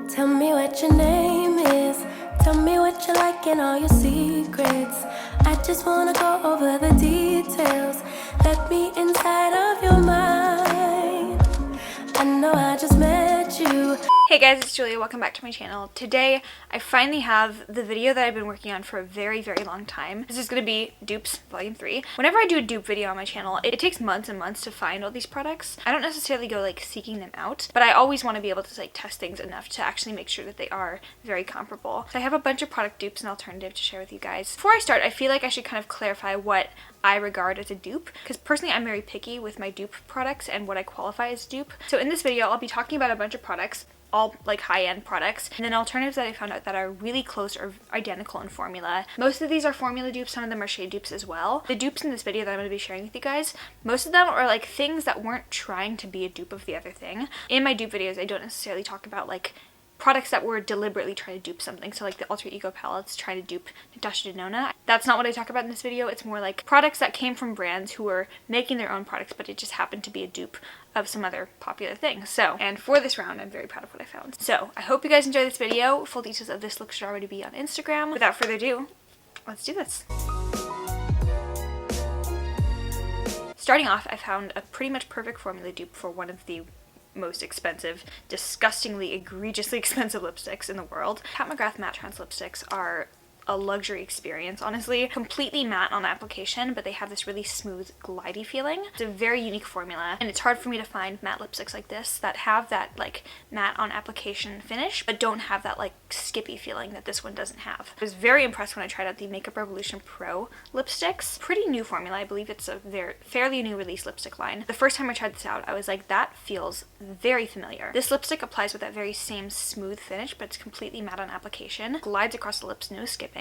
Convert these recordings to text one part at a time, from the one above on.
Tell me what your name is. Tell me what you like and all your secrets. I just wanna go over the details. Let me inside of your mind. I know I just met you. Hey guys, it's Julia. Welcome back to my channel. Today, I finally have the video that I've been working on for a very, very long time. This is going to be Dupes Volume 3. Whenever I do a dupe video on my channel, it takes months and months to find all these products. I don't necessarily go like seeking them out, but I always want to be able to like test things enough to actually make sure that they are very comparable. So I have a bunch of product dupes and alternatives to share with you guys. Before I start, I feel like I should kind of clarify what I regard as a dupe, because personally I'm very picky with my dupe products and what I qualify as dupe. So in this video, I'll be talking about a bunch of products, all like high-end products, and then alternatives that I found out that are really close or identical in formula. Most of these are formula dupes, some of them are shade dupes as well. The dupes in this video that I'm going to be sharing with you guys, most of them are like things that weren't trying to be a dupe of the other thing. In my dupe videos, I don't necessarily talk about like products that were deliberately trying to dupe something, so like the Alter Ego palettes trying to dupe Natasha Denona. That's not what I talk about in this video. It's more like products that came from brands who were making their own products, but it just happened to be a dupe of some other popular thing. So, and for this round, I'm very proud of what I found. So, I hope you guys enjoy this video. Full details of this look should already be on Instagram. Without further ado, let's do this. Starting off, I found a pretty much perfect formula dupe for one of the most expensive, disgustingly, egregiously expensive lipsticks in the world. Pat McGrath Matte Trans lipsticks are a luxury experience, honestly. Completely matte on application, but they have this really smooth, glidey feeling. It's a very unique formula, and it's hard for me to find matte lipsticks like this that have that like matte on application finish, but don't have that like skippy feeling that this one doesn't have. I was very impressed when I tried out the Makeup Revolution Pro lipsticks. Pretty new formula. I believe it's a fairly new release lipstick line. The first time I tried this out, I was like, that feels very familiar. This lipstick applies with that very same smooth finish, but it's completely matte on application. Glides across the lips, no skipping.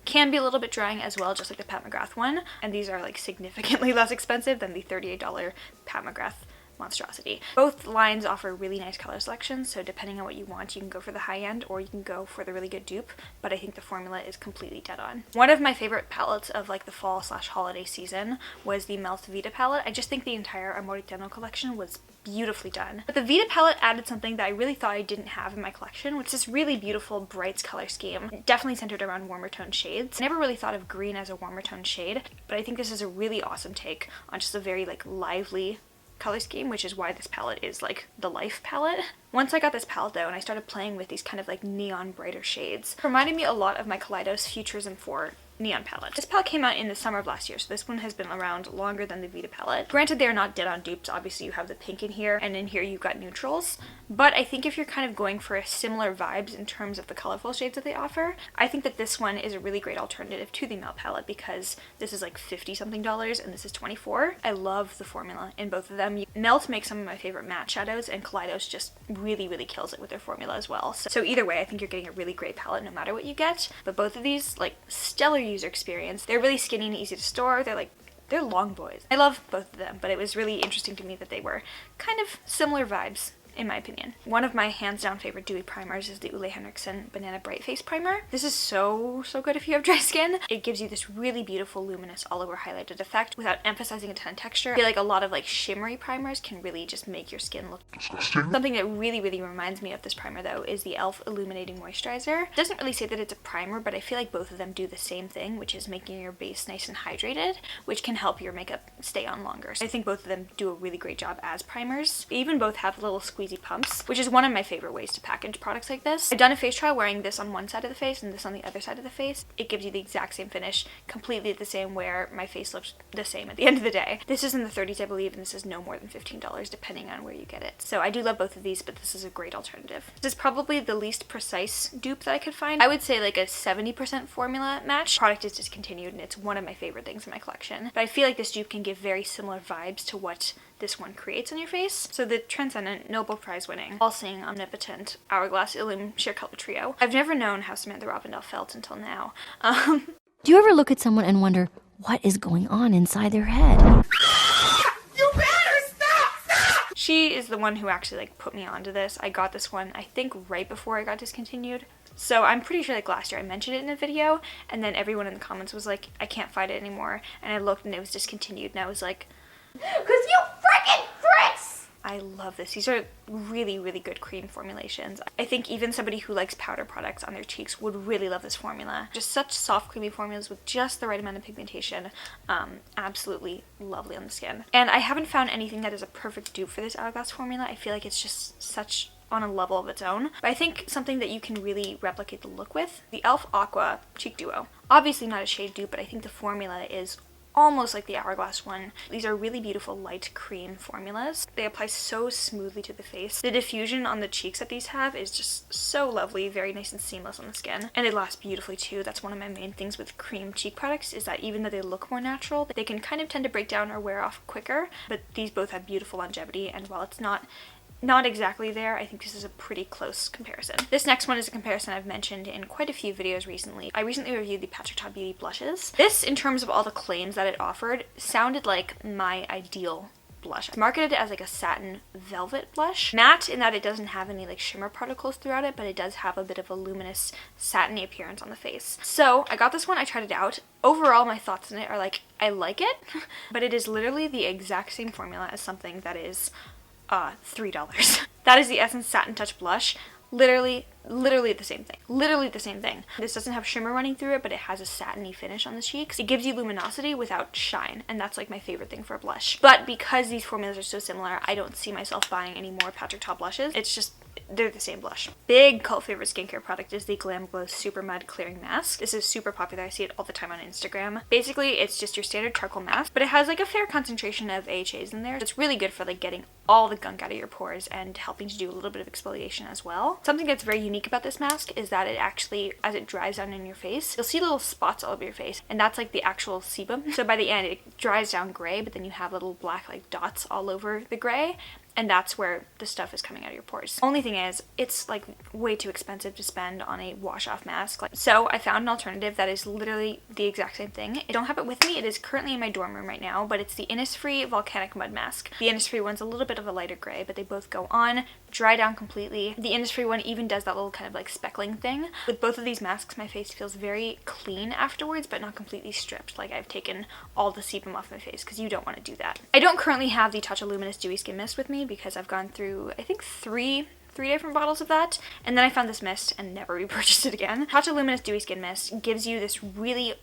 Can be a little bit drying as well, just like the Pat McGrath one, and these are like significantly less expensive than the $38 Pat McGrath monstrosity. Both lines offer really nice color selections, so depending on what you want, you can go for the high end or you can go for the really good dupe, but I think the formula is completely dead on. One of my favorite palettes of like the fall / holiday season was the Melt Vita palette. I just think the entire Amore Deno collection was beautifully done. But the Vita palette added something that I really thought I didn't have in my collection, which is this really beautiful brights color scheme, definitely centered around warmer tone shades. I never really thought of green as a warmer tone shade, but I think this is a really awesome take on just a very like lively color scheme, which is why this palette is like the Life palette. Once I got this palette though, and I started playing with these kind of like neon brighter shades, it reminded me a lot of my Kaleidos Futurism 4 neon palette. This palette came out in the summer of last year, so this one has been around longer than the Vita palette. Granted, they are not dead on dupes. Obviously you have the pink in here, and in here you've got neutrals, but I think if you're kind of going for similar vibes in terms of the colorful shades that they offer, I think that this one is a really great alternative to the Melt palette, because this is like $50 something and this is $24. I love the formula in both of them. Melt makes some of my favorite matte shadows, and Kaleidos just really, really kills it with their formula as well. So either way, I think you're getting a really great palette no matter what you get, but both of these, like, stellar user experience. They're really skinny and easy to store. They're long boys. I love both of them, but it was really interesting to me that they were kind of similar vibes, in my opinion. One of my hands down favorite dewy primers is the Ole Henriksen Banana Bright Face Primer. This is so good if you have dry skin. It gives you this really beautiful luminous all over highlighted effect without emphasizing a ton of texture. I feel like a lot of like shimmery primers can really just make your skin look disgusting. Something that really reminds me of this primer though is the e.l.f. Illuminating Moisturizer. It doesn't really say that it's a primer, but I feel like both of them do the same thing, which is making your base nice and hydrated, which can help your makeup stay on longer. So I think both of them do a really great job as primers. They even both have little squeezy pumps, which is one of my favorite ways to package products like this. I've done a face trial wearing this on one side of the face and this on the other side of the face. It gives you the exact same finish, completely the same, where my face looks the same at the end of the day. This is in the 30s, I believe, and this is no more than $15 depending on where you get it. So I do love both of these, but this is a great alternative. This is probably the least precise dupe that I could find. I would say like a 70% formula match. Product is discontinued and it's one of my favorite things in my collection. But I feel like this dupe can give very similar vibes to what this one creates on your face. So the transcendent, Nobel Prize winning, all-seeing, omnipotent, Hourglass Illume Sheer Color Trio. I've never known how Samantha Ravindale felt until now. Do you ever look at someone and wonder what is going on inside their head? You better stop! She is the one who actually like put me onto this. I got this one, I think, right before I got discontinued. So I'm pretty sure like last year I mentioned it in a video, and then everyone in the comments was like, I can't find it anymore. And I looked and it was discontinued, and I was like, 'cause you freaking pricks! I love this. These are really, really good cream formulations. I think even somebody who likes powder products on their cheeks would really love this formula. Just such soft, creamy formulas with just the right amount of pigmentation. Absolutely lovely on the skin. And I haven't found anything that is a perfect dupe for this Hourglass formula. I feel like it's just such on a level of its own. But I think something that you can really replicate the look with, the e.l.f. Aqua Cheek Duo. Obviously not a shade dupe, but I think the formula is almost like the Hourglass one. These are really beautiful light cream formulas. They apply so smoothly to the face. The diffusion on the cheeks that these have is just so lovely, very nice and seamless on the skin. And they last beautifully too. That's one of my main things with cream cheek products, is that even though they look more natural, they can kind of tend to break down or wear off quicker. But these both have beautiful longevity, and while it's not exactly there, I think this is a pretty close comparison. This next one is a comparison I've mentioned in quite a few videos recently. I recently reviewed the Tatcha Beauty blushes. This, in terms of all the claims that it offered, sounded like my ideal blush. It's marketed as like a satin velvet blush. Matte in that it doesn't have any like shimmer particles throughout it, but it does have a bit of a luminous satiny appearance on the face. So I got this one, I tried it out. Overall, my thoughts on it are like, I like it, but it is literally the exact same formula as something that is $3. That is the Essence Satin Touch blush. Literally the same thing. Literally the same thing. This doesn't have shimmer running through it, but it has a satiny finish on the cheeks. It gives you luminosity without shine, and that's like my favorite thing for a blush. But because these formulas are so similar, I don't see myself buying any more Patrick Ta blushes. It's just, they're the same blush. Big cult favorite skincare product is the Glam Glow Super Mud Clearing Mask. This is super popular. I see it all the time on Instagram. Basically, it's just your standard charcoal mask, but it has like a fair concentration of AHAs in there. It's really good for like getting all the gunk out of your pores and helping to do a little bit of exfoliation as well. Something that's very unique about this mask is that it actually, as it dries down in your face, you'll see little spots all over your face, and that's like the actual sebum. So by the end, it dries down gray, but then you have little black like dots all over the gray, and that's where the stuff is coming out of your pores. Only thing is, it's like way too expensive to spend on a wash-off mask. So I found an alternative that is literally the exact same thing. I don't have it with me. It is currently in my dorm room right now, but it's the Innisfree Volcanic Mud Mask. The Innisfree one's a little bit of a lighter gray, but they both go on, dry down completely. The Innisfree one even does that little kind of like speckling thing. With both of these masks, my face feels very clean afterwards, but not completely stripped. Like I've taken all the sebum off my face, because you don't want to do that. I don't currently have the Tatcha Luminous Dewy Skin Mist with me, because I've gone through, I think, three different bottles of that, and then I found this mist and never repurchased it again. Tatcha Luminous Dewy Skin Mist gives you this really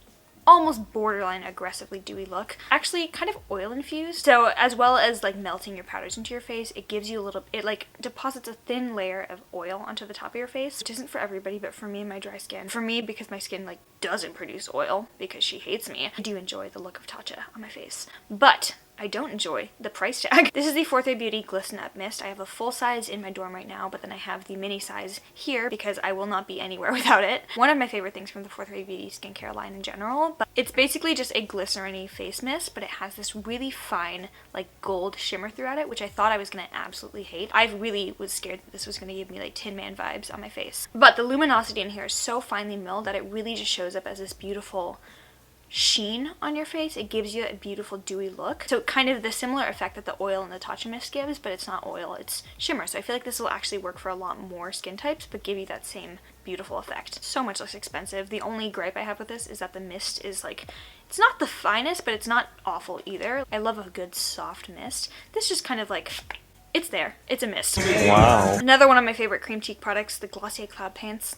almost borderline aggressively dewy look, actually kind of oil infused. So as well as like melting your powders into your face, it gives you a little, it like deposits a thin layer of oil onto the top of your face, which isn't for everybody, but for me and my dry skin, for me, because my skin like doesn't produce oil because she hates me, I do enjoy the look of Tatcha on my face. But I don't enjoy the price tag. This is the Forte Beauty Glisten Up Mist. I have a full size in my dorm right now, but then I have the mini size here because I will not be anywhere without it. One of my favorite things from the Forte Beauty skincare line in general, but it's basically just a glycerin-y face mist, but it has this really fine like gold shimmer throughout it, which I thought I was gonna absolutely hate. I really was scared that this was gonna give me like Tin Man vibes on my face. But the luminosity in here is so finely milled that it really just shows up as this beautiful sheen on your face. It gives you a beautiful dewy look. So kind of the similar effect that the oil in the Tatcha mist gives, but it's not oil, it's shimmer. So I feel like this will actually work for a lot more skin types, but give you that same beautiful effect. So much less expensive. The only gripe I have with this is that the mist is like, it's not the finest, but it's not awful either. I love a good soft mist. This just kind of like, it's there. It's a mist. Wow. Another one of my favorite cream cheek products, the Glossier Cloud Paints.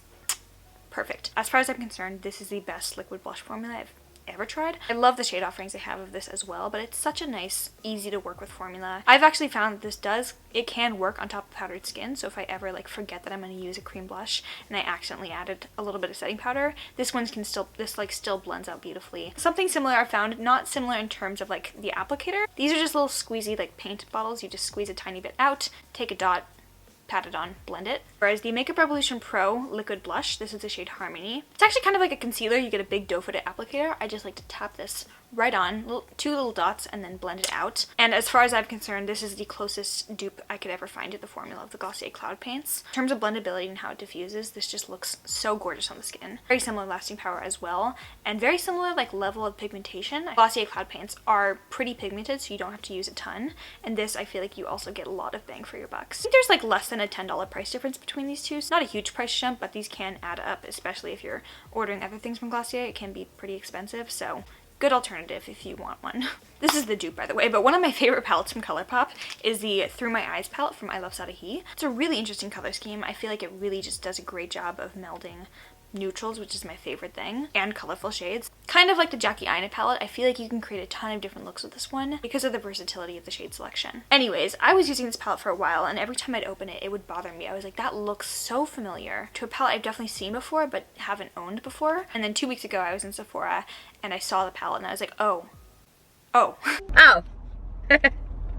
Perfect. As far as I'm concerned, this is the best liquid blush formula I've ever tried. I love the shade offerings they have of this as well, but it's such a nice, easy to work with formula. I've actually found that it can work on top of powdered skin, so if I ever like forget that I'm going to use a cream blush and I accidentally added a little bit of setting powder, this still blends out beautifully. Something similar I found, not similar in terms of like the applicator. These are just little squeezy like paint bottles. You just squeeze a tiny bit out, take a dot, pat it on, blend it. Whereas the Makeup Revolution Pro Liquid Blush, this is the shade Harmony. It's actually kind of like a concealer. You get a big doe-footed applicator. I just like to tap this right on, two little dots, and then blend it out. And as far as I'm concerned, this is the closest dupe I could ever find to the formula of the Glossier Cloud Paints. In terms of blendability and how it diffuses, this just looks so gorgeous on the skin. Very similar lasting power as well, and very similar like level of pigmentation. Glossier Cloud Paints are pretty pigmented, so you don't have to use a ton. And this, I feel like you also get a lot of bang for your bucks. I think there's like less than a $10 price difference between these two. So not a huge price jump, but these can add up, especially if you're ordering other things from Glossier. It can be pretty expensive, so good alternative if you want one. This is the dupe, by the way, but one of my favorite palettes from Colourpop is the Through My Eyes palette from I Love Sadahi. It's a really interesting color scheme. I feel like it really just does a great job of melding neutrals, which is my favorite thing, and colorful shades. Kind of like the Jackie Aina palette, I feel like you can create a ton of different looks with this one because of the versatility of the shade selection. Anyways, I was using this palette for a while, and every time I'd open it, it would bother me. I was like, that looks so familiar to a palette I've definitely seen before but haven't owned before. And then 2 weeks ago I was in Sephora and I saw the palette and I was like, oh.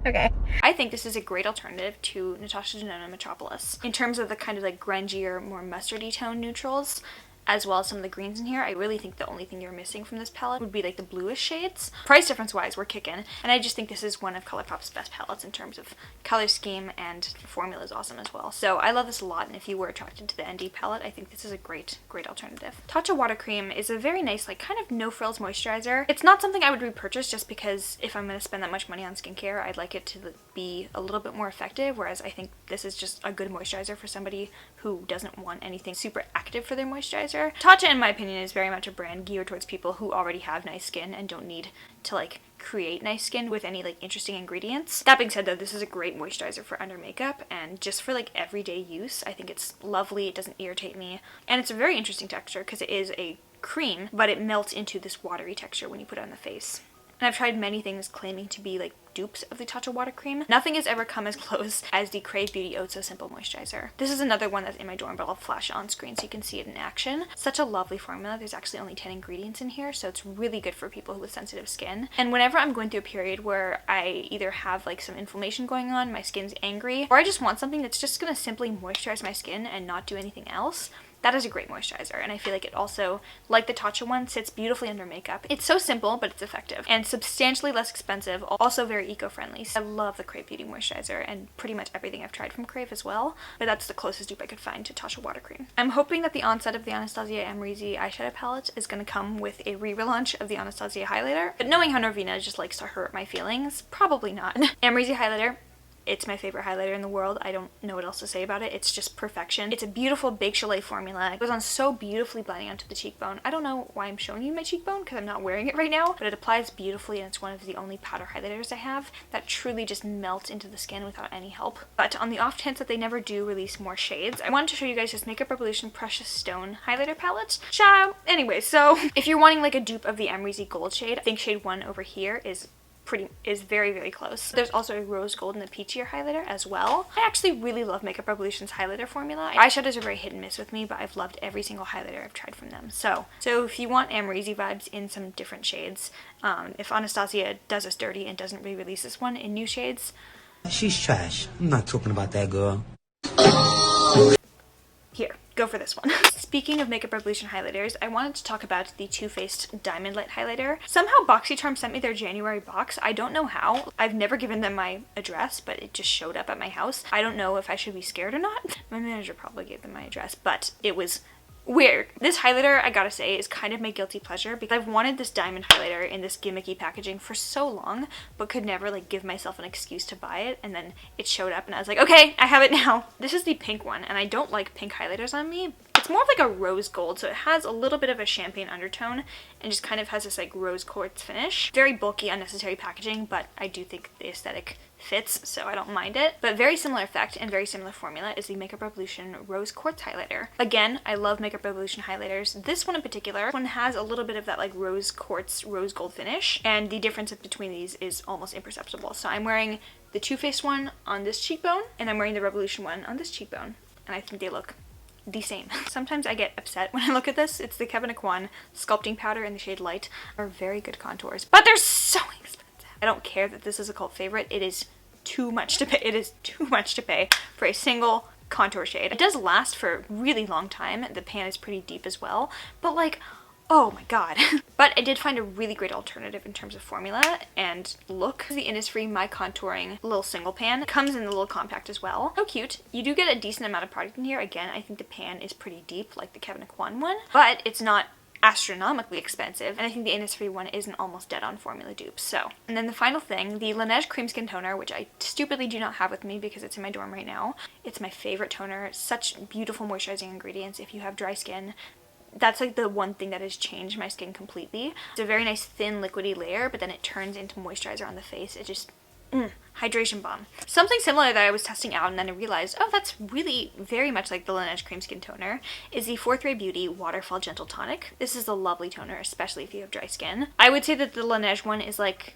Okay. I think this is a great alternative to Natasha Denona Metropolis in terms of the kind of like grungier, more mustardy tone neutrals, as well as some of the greens in here. I really think the only thing you're missing from this palette would be like the bluish shades. Price difference wise, we're kicking, and I just think this is one of Colourpop's best palettes in terms of color scheme, and the formula is awesome as well. So I love this a lot, and if you were attracted to the ND palette, I think this is a great alternative. Tatcha Water Cream is a very nice, like kind of no frills moisturizer. It's not something I would repurchase just because if I'm going to spend that much money on skincare, I'd like it to be a little bit more effective, whereas I think this is just a good moisturizer for somebody who doesn't want anything super active for their moisturizer. Tatcha, in my opinion, is very much a brand geared towards people who already have nice skin and don't need to like create nice skin with any like interesting ingredients. That being said though, this is a great moisturizer for under makeup and just for like everyday use. I think it's lovely, it doesn't irritate me, and it's a very interesting texture because it is a cream, but it melts into this watery texture when you put it on the face. And I've tried many things claiming to be like dupes of the Tatcha Water Cream. Nothing has ever come as close as the Krave Beauty Oh So Simple Moisturizer. This is another one that's in my dorm, but I'll flash it on screen so you can see it in action. Such a lovely formula. There's actually only 10 ingredients in here, so it's really good for people with sensitive skin. And whenever I'm going through a period where I either have like some inflammation going on, my skin's angry, or I just want something that's just gonna simply moisturize my skin and not do anything else, that is a great moisturizer, and I feel like it also, like the Tatcha one, sits beautifully under makeup. It's so simple, but it's effective, and substantially less expensive, also very eco-friendly. So I love the Krave Beauty moisturizer, and pretty much everything I've tried from Krave as well, but that's the closest dupe I could find to Tatcha Water Cream. I'm hoping that the onset of the Anastasia Amrezy eyeshadow palette is going to come with a relaunch of the Anastasia highlighter, but knowing how Norvina just likes to hurt my feelings, probably not. Amrezy highlighter, it's my favorite highlighter in the world. I don't know what else to say about it. It's just perfection. It's a beautiful baked chalet formula. It goes on so beautifully, blending onto the cheekbone. I don't know why I'm showing you my cheekbone because I'm not wearing it right now, but it applies beautifully, and it's one of the only powder highlighters I have that truly just melts into the skin without any help. But on the off chance that they never do release more shades, I wanted to show you guys this Makeup Revolution Precious Stone highlighter palette. Ciao! Anyway, so if you're wanting like a dupe of the Amrezy Gold shade, I think shade 1 over here is very, very close. There's also a rose gold and a peachier highlighter as well. I actually really love Makeup Revolution's highlighter formula. Eyeshadows are very hit and miss with me, but I've loved every single highlighter I've tried from them. So if you want Amrezy vibes in some different shades, if Anastasia does us dirty and doesn't re-release this one in new shades, she's trash. I'm not talking about that girl. here, go for this one. Speaking of Makeup Revolution highlighters, I wanted to talk about the Too Faced Diamond Light highlighter. Somehow BoxyCharm sent me their January box. I don't know how. I've never given them my address, but it just showed up at my house. I don't know if I should be scared or not. My manager probably gave them my address, but it was weird. This highlighter, I gotta say, is kind of my guilty pleasure because I've wanted this diamond highlighter in this gimmicky packaging for so long, but could never like give myself an excuse to buy it, and then it showed up and I was like, okay, I have it now. This is the pink one, and I don't like pink highlighters on me. It's more of like a rose gold, so it has a little bit of a champagne undertone and just kind of has this like rose quartz finish. Very bulky, unnecessary packaging, but I do think the aesthetic fits, so I don't mind it. But very similar effect and very similar formula is the Makeup Revolution Rose Quartz highlighter. Again, I love Makeup Revolution highlighters. This one in particular, one has a little bit of that like rose quartz, rose gold finish, and the difference between these is almost imperceptible. So I'm wearing the Too Faced one on this cheekbone, and I'm wearing the Revolution one on this cheekbone, and I think they look the same. Sometimes I get upset when I look at this. It's the Kwan sculpting powder in the shade Light. Are very good contours, but they're so expensive. I don't care that this is a cult favorite. It is too much to pay. It is too much to pay for a single contour shade. It does last for a really long time. The pan is pretty deep as well, but like, oh my god. But I did find a really great alternative in terms of formula and look. The Innisfree My Contouring little single pan. It comes in the little compact as well. So cute. You do get a decent amount of product in here. Again, I think the pan is pretty deep like the Kwan one, but it's not astronomically expensive, and I think the Innisfree one is an almost dead-on formula dupe. So, and then the final thing, the Laneige Cream Skin Toner, which I stupidly do not have with me because it's in my dorm right now. It's my favorite toner. Such beautiful moisturizing ingredients if you have dry skin. That's like the one thing that has changed my skin completely. It's a very nice thin liquidy layer, but then it turns into moisturizer on the face. It just, hydration bomb. Something similar that I was testing out and then I realized, oh, that's really very much like the Laneige Cream Skin Toner, is the Fourth Ray Beauty Waterfall Gentle Tonic. This is a lovely toner, especially if you have dry skin. I would say that the Laneige one is like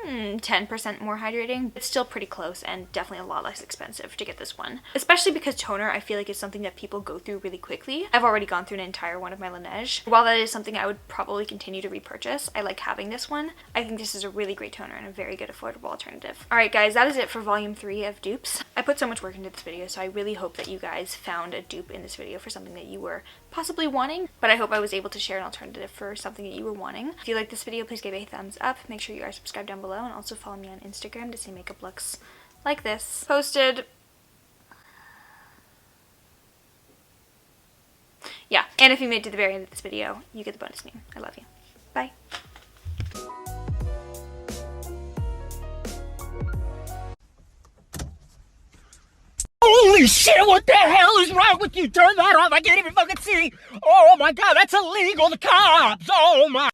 10% more hydrating. It's still pretty close and definitely a lot less expensive to get this one. Especially because toner, I feel like, is something that people go through really quickly. I've already gone through an entire one of my Laneige. While that is something I would probably continue to repurchase, I like having this one. I think this is a really great toner and a very good affordable alternative. Alright guys, that is it for volume 3 of dupes. I put so much work into this video, so I really hope that you guys found a dupe in this video for something that you were possibly wanting, but I hope I was able to share an alternative for something that you were wanting. If you like this video, please give it a thumbs up. Make sure you are subscribed down below, and also follow me on Instagram to see makeup looks like this posted. Yeah, and if you made it to the very end of this video, you get the bonus name. I love you. Bye. Holy shit, what the hell is wrong with you? Turn that off, I can't even fucking see. Oh my god, that's illegal, the cops. Oh my.